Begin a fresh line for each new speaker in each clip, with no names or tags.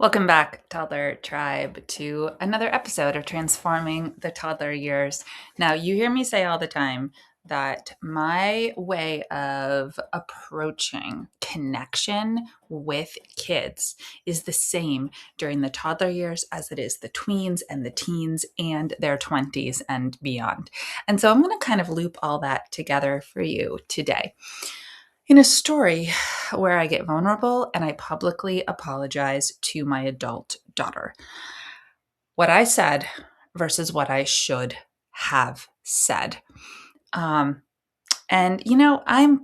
Welcome back, Toddler Tribe, to another episode of Transforming the Toddler Years. Now, you hear me say all the time that my way of approaching connection with kids is the same during the toddler years as it is the tweens and the teens and their 20s and beyond. And so I'm going to kind of loop all that together for you today. In a story where I get vulnerable and I publicly apologize to my adult daughter. What I said versus what I should have said. I'm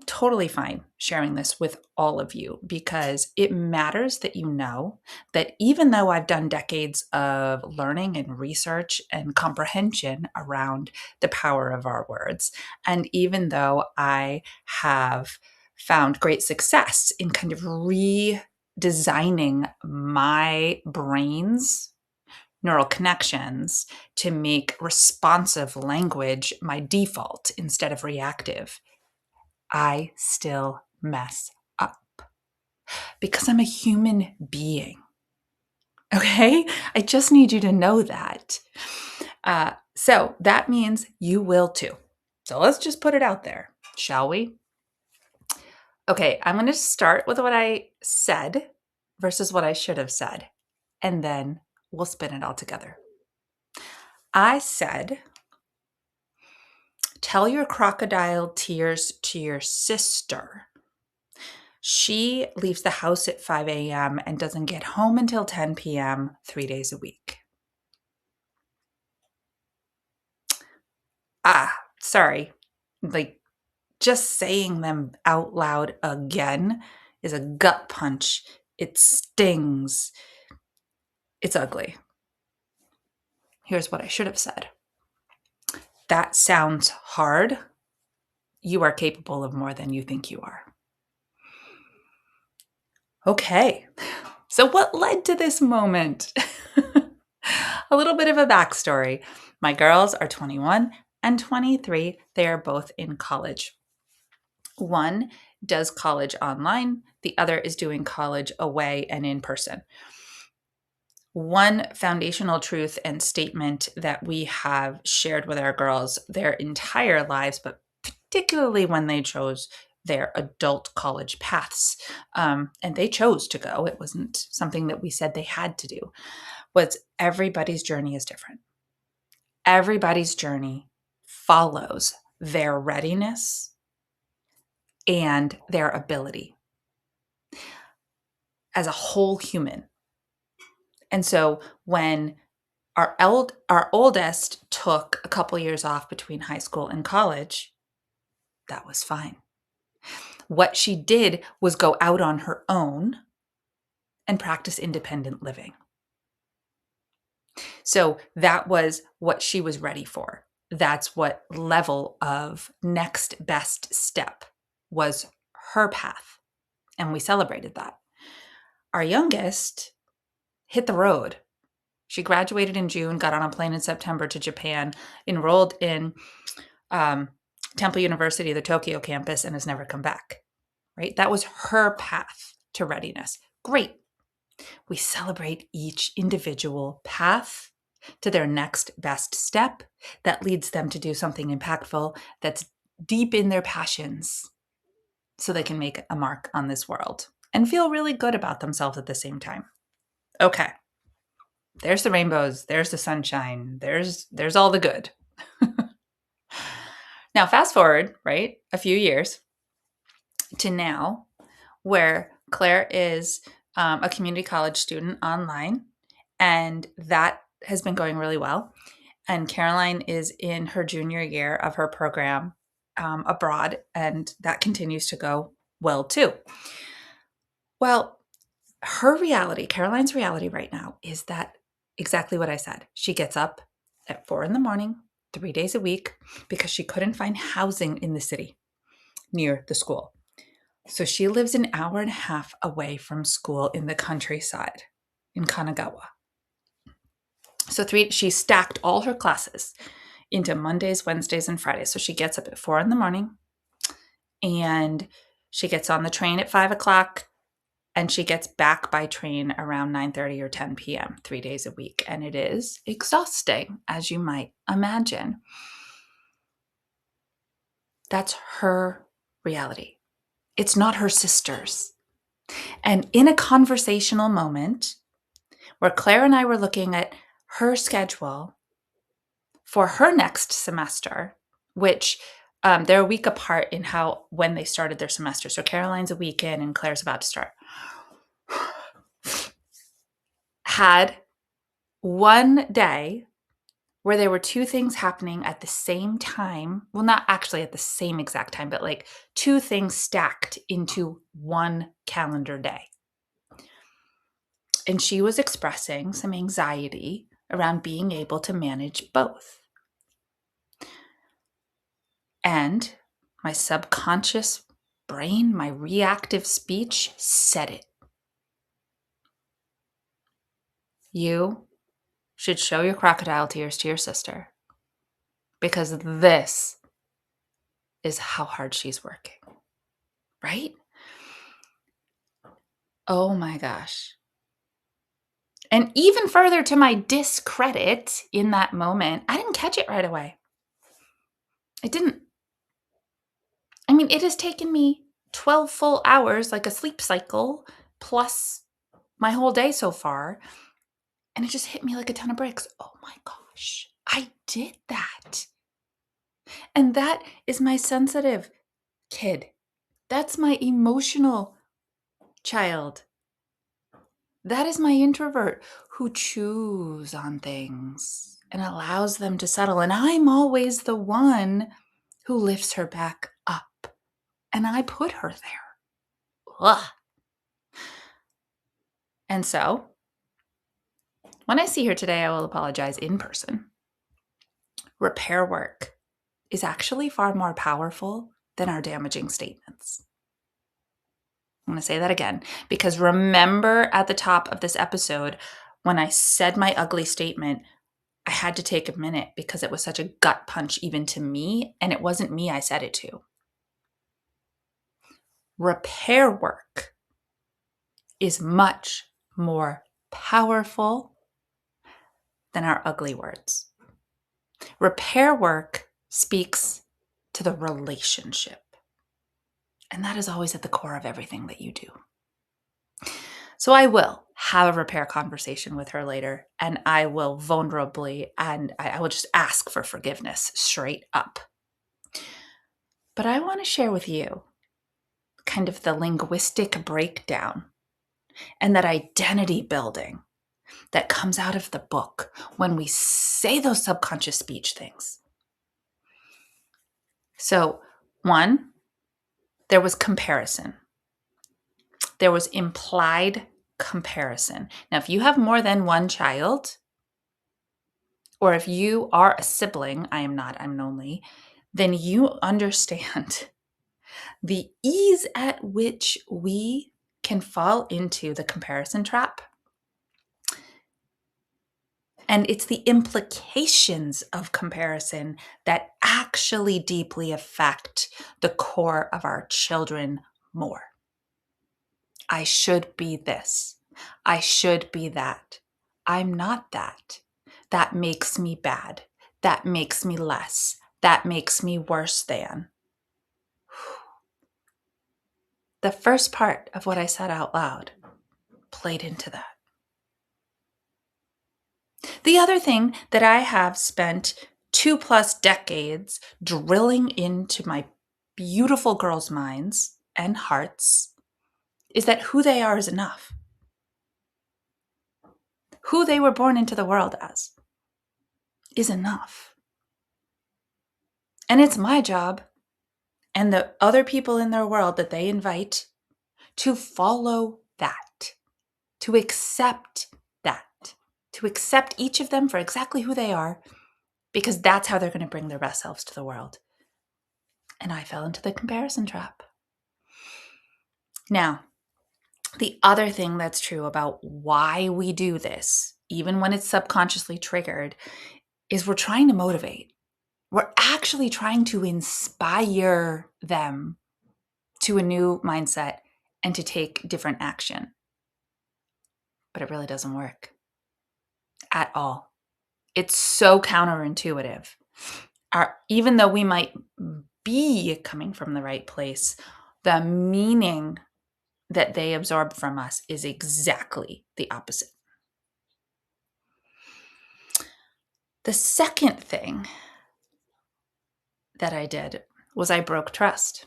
totally fine sharing this with all of you because it matters that you know that even though I've done decades of learning and research and comprehension around the power of our words, and even though I have found great success in kind of redesigning my brain's neural connections to make responsive language my default instead of reactive, I still mess up because I'm a human being. Okay? I just need you to know that. So that means you will too. So let's just put it out there, shall we? Okay, I'm going to start with what I said versus what I should have said, and then we'll spin it all together. I said, tell your crocodile tears to your sister. She leaves the house at 5 a.m. and doesn't get home until 10 p.m. 3 days a week. Sorry. Just saying them out loud again is a gut punch. It stings. It's ugly. Here's what I should have said. That sounds hard. You are capable of more than you think you are. Okay, so what led to this moment? A little bit of a backstory. My girls are 21 and 23. They are both in college. One does college online. The other is doing college away and in person. One foundational truth and statement that we have shared with our girls their entire lives, but particularly when they chose their adult college paths, and they chose to go, it wasn't something that we said they had to do, was everybody's journey is different. Everybody's journey follows their readiness and their ability as a whole human. And so when our oldest took a couple years off between high school and college, that was fine. What she did was go out on her own and practice independent living. So that was what she was ready for. That's what level of next best step was her path. And we celebrated that. Our youngest hit the road. She graduated in June, got on a plane in September to Japan, enrolled in Temple University, the Tokyo campus, and has never come back, right? That was her path to readiness. Great. We celebrate each individual path to their next best step that leads them to do something impactful that's deep in their passions so they can make a mark on this world and feel really good about themselves at the same time. Okay. There's the rainbows, there's the sunshine, there's all the good. Now, fast forward, right, a few years to now, where Claire is a community college student online, and that has been going really well. And Caroline is in her junior year of her program abroad, and that continues to go well too. Well, Caroline's reality right now is that exactly what I said. She gets up at 4 a.m, 3 days a week, because she couldn't find housing in the city near the school. So she lives an hour and a half away from school in the countryside in Kanagawa. So she stacked all her classes into Mondays, Wednesdays, and Fridays. So she gets up at 4 a.m, and she gets on the train at 5 o'clock and she gets back by train around 9:30 or 10 p.m. 3 days a week, and it is exhausting, as you might imagine. That's her reality. It's not her sister's. And in a conversational moment where Claire and I were looking at her schedule for her next semester, which they're a week apart in when they started their semester. So Caroline's a week in and Claire's about to start. Had one day where there were two things happening at the same time. Well, not actually at the same exact time, but like two things stacked into one calendar day. And she was expressing some anxiety around being able to manage both. And my subconscious brain, my reactive speech said it. You should show your crocodile tears to your sister because this is how hard she's working, right? Oh my gosh. And even further to my discredit in that moment, I didn't catch it right away. I didn't. I mean, it has taken me 12 full hours, like a sleep cycle, plus my whole day so far. And it just hit me like a ton of bricks. Oh my gosh, I did that. And that is my sensitive kid. That's my emotional child. That is my introvert who chews on things and allows them to settle. And I'm always the one who lifts her back up. And I put her there. Ugh. And so, when I see her today, I will apologize in person. Repair work is actually far more powerful than our damaging statements. I'm going to say that again, because remember at the top of this episode, when I said my ugly statement, I had to take a minute because it was such a gut punch even to me, and it wasn't me I said it to. Repair work is much more powerful than our ugly words. Repair work speaks to the relationship. And that is always at the core of everything that you do. So I will have a repair conversation with her later, and I will vulnerably, and I will just ask for forgiveness straight up. But I want to share with you kind of the linguistic breakdown and that identity building that comes out of the book when we say those subconscious speech things. So, one, there was comparison. There was implied comparison. Now, if you have more than one child, or if you are a sibling, I am not, I'm lonely, then you understand the ease at which we can fall into the comparison trap. And it's the implications of comparison that actually deeply affect the core of our children more. I should be this. I should be that. I'm not that. That makes me bad. That makes me less. That makes me worse than. The first part of what I said out loud played into that. The other thing that I have spent 2+ decades drilling into my beautiful girls' minds and hearts is that who they are is enough. Who they were born into the world as is enough. And it's my job and the other people in their world that they invite to follow that, to accept that, to accept each of them for exactly who they are, because that's how they're going to bring their best selves to the world. And I fell into the comparison trap. Now, the other thing that's true about why we do this, even when it's subconsciously triggered, is we're trying to motivate. We're actually trying to inspire them to a new mindset and to take different action. But it really doesn't work at all. It's so counterintuitive. Even though we might be coming from the right place, the meaning that they absorb from us is exactly the opposite. The second thing that I did was I broke trust.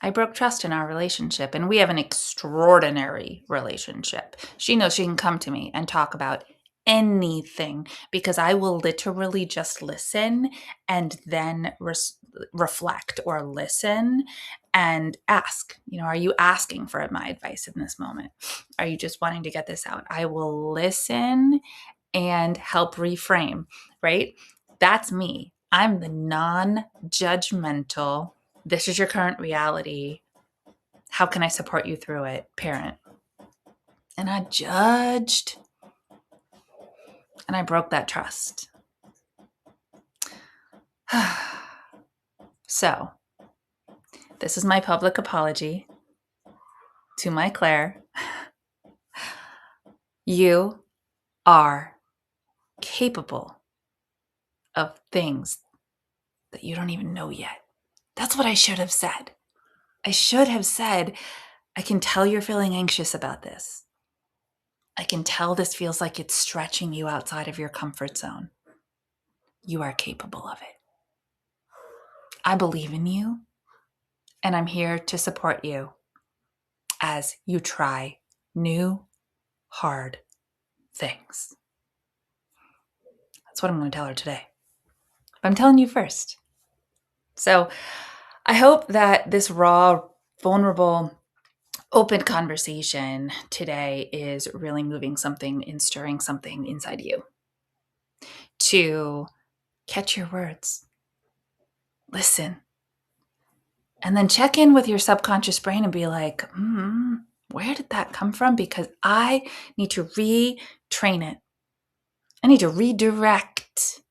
I broke trust in our relationship, and we have an extraordinary relationship. She knows she can come to me and talk about anything because I will literally just listen and then reflect or listen and ask, are you asking for my advice in this moment? Are you just wanting to get this out? I will listen and help reframe, right? That's me. I'm the non-judgmental, this is your current reality. How can I support you through it, parent? And I judged, and I broke that trust. So, this is my public apology to my Claire. You are capable of things that you don't even know yet. That's what I should have said. I should have said, I can tell you're feeling anxious about this. I can tell this feels like it's stretching you outside of your comfort zone. You are capable of it. I believe in you, and I'm here to support you as you try new, hard things. That's what I'm going to tell her today. But I'm telling you first. So I hope that this raw, vulnerable, open conversation today is really moving something and stirring something inside you to catch your words, listen, and then check in with your subconscious brain and be like, where did that come from? Because I need to retrain it. I need to redirect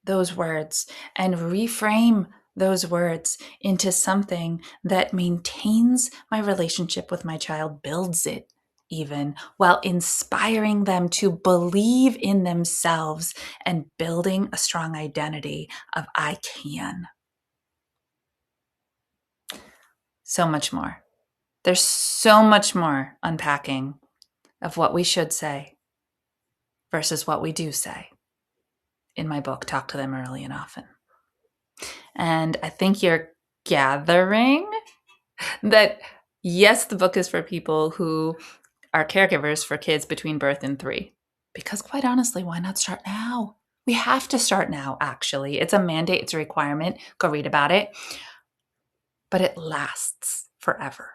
those words and reframe those words into something that maintains my relationship with my child, builds it even, while inspiring them to believe in themselves and building a strong identity of I can. So much more. There's so much more unpacking of what we should say versus what we do say in my book, Talk to Them Early and Often. And I think you're gathering that, yes, the book is for people who are caregivers for kids between birth and 3. Because quite honestly, why not start now? We have to start now, actually. It's a mandate, it's a requirement. Go read about it. But it lasts forever.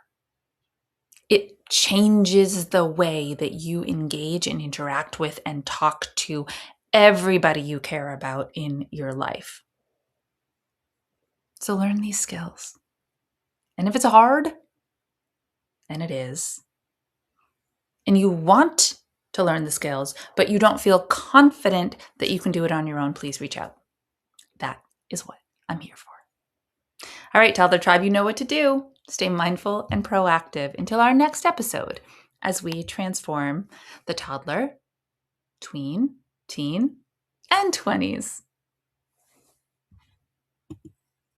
It changes the way that you engage and interact with and talk to everybody you care about in your life. So learn these skills. And if it's hard, and it is, and you want to learn the skills, but you don't feel confident that you can do it on your own, please reach out. That is what I'm here for. All right, Toddler Tribe, you know what to do. Stay mindful and proactive until our next episode as we transform the toddler, tween, teen, and 20s.